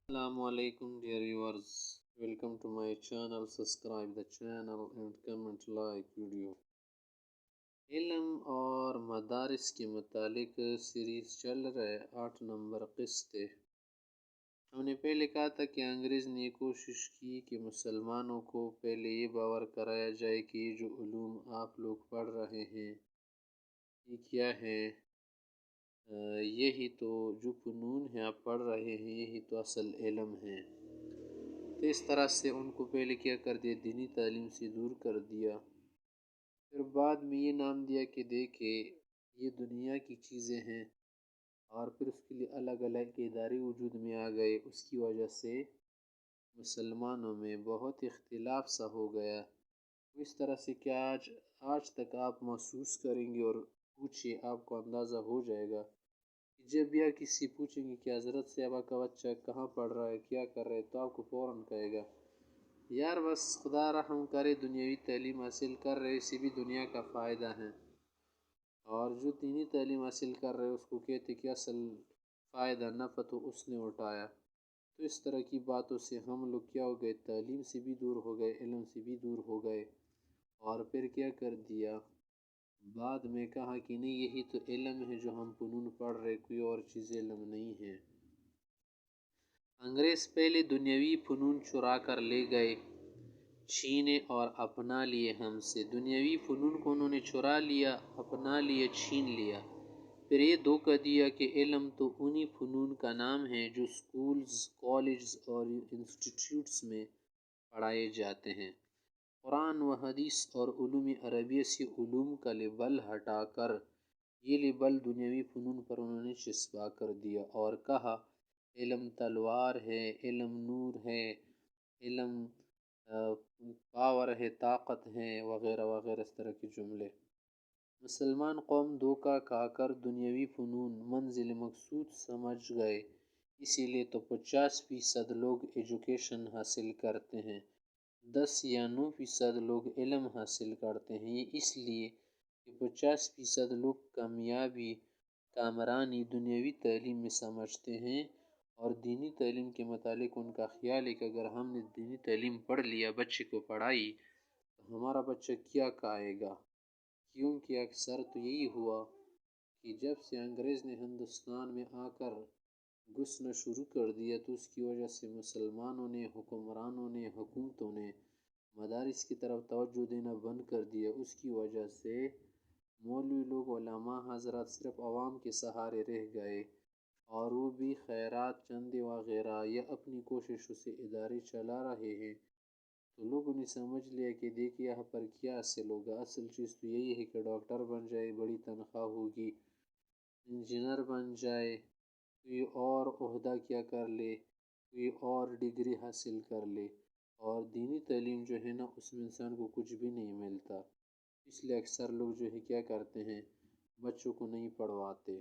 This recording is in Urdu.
Assalamu alaikum dear viewers, welcome to my channel. Subscribe the channel and comment like video. علم اور مدارس کے متعلق سیریز چل رہے 8 نمبر قسط ہے۔ ہم نے پہلے کہا تھا کہ انگریز نے کوشش کی کہ مسلمانوں کو پہلے یہ باور کرایا جائے کہ یہ جو علوم آپ لوگ پڑھ رہے ہیں یہ کیا ہے، یہی تو جو فنون ہیں آپ پڑھ رہے ہیں یہی تو اصل علم ہے۔ تو اس طرح سے ان کو پہلے کیا کر دیا، دینی تعلیم سے دور کر دیا۔ پھر بعد میں یہ نام دیا کہ دیکھے یہ دنیا کی چیزیں ہیں، اور پھر اس کے لیے الگ الگ ادارے وجود میں آ گئے۔ اس کی وجہ سے مسلمانوں میں بہت اختلاف سا ہو گیا۔ اس طرح سے کہ آج تک آپ محسوس کریں گے اور پوچھیں آپ کو اندازہ ہو جائے گا کہ جب یا کسی پوچھیں گے کہ حضرت صاحبہ کا بچہ کہاں پڑھ رہا ہے، کیا کر رہے، تو آپ کو فوراً کہے گا یار بس خدا رحم کرے دنیاوی تعلیم حاصل کر رہے، اسی بھی دنیا کا فائدہ ہے، اور جو دینی تعلیم حاصل کر رہے اس کو کہتے کہ اصل فائدہ نفع تو اس نے اٹھایا۔ تو اس طرح کی باتوں سے ہم لوگ کیا ہو گئے، تعلیم سے بھی دور ہو گئے، علم سے بھی دور ہو گئے، اور پھر کیا کر دیا، بعد میں کہا کہ نہیں یہی تو علم ہے جو ہم فنون پڑھ رہے، کوئی اور چیز علم نہیں ہے۔ انگریز پہلے دنیاوی فنون چرا کر لے گئے، چھینے اور اپنا لیے ہم سے۔ دنیاوی فنون کو انہوں نے چرا لیا، اپنا لیا، چھین لیا۔ پھر یہ دھوکہ دیا کہ علم تو انہی فنون کا نام ہے جو سکولز، کالجز اور انسٹیٹیوٹس میں پڑھائے جاتے ہیں۔ قرآن و حدیث اور علوم عربیہ سے علوم کا لیبل ہٹا کر یہ لیبل دنیاوی فنون پر انہوں نے چسپاں کر دیا، اور کہا علم تلوار ہے، علم نور ہے، علم پاور ہے، طاقت ہے، وغیرہ وغیرہ اس طرح کے جملے۔ مسلمان قوم دھوکہ کھا کر دنیاوی فنون منزل مقصود سمجھ گئے، اسی لیے تو 50% لوگ ایجوکیشن حاصل کرتے ہیں، 10 یا 9% لوگ علم حاصل کرتے ہیں۔ یہ اس لیے کہ 50% لوگ کامیابی، کامرانی دنیاوی تعلیم میں سمجھتے ہیں، اور دینی تعلیم کے متعلق ان کا خیال ہے کہ اگر ہم نے دینی تعلیم پڑھ لیا، بچے کو پڑھائی، تو ہمارا بچہ کیا کھائے گا، کیونکہ اکثر تو یہی ہوا کہ جب سے انگریز نے ہندوستان میں آ کر گھسنا شروع کر دیا تو اس کی وجہ سے مسلمانوں نے، حکمرانوں نے، حکومتوں نے مدارس کی طرف توجہ دینا بند کر دیا۔ اس کی وجہ سے مولوی لوگ، علماء حضرات صرف عوام کے سہارے رہ گئے، اور وہ بھی خیرات، چندے وغیرہ یا اپنی کوششوں سے ادارے چلا رہے ہیں۔ تو لوگوں نے سمجھ لیا کہ دیکھیے یہاں پر کیا حاصل ہوگا، اصل چیز تو یہی ہے کہ ڈاکٹر بن جائے، بڑی تنخواہ ہوگی، انجینئر بن جائے، کوئی اور عہدہ کیا کر لے، کوئی اور ڈگری حاصل کر لے، اور دینی تعلیم جو ہے نا اس میں انسان کو کچھ بھی نہیں ملتا۔ اس لیے اکثر لوگ جو ہے کیا کرتے ہیں، بچوں کو نہیں پڑھواتے۔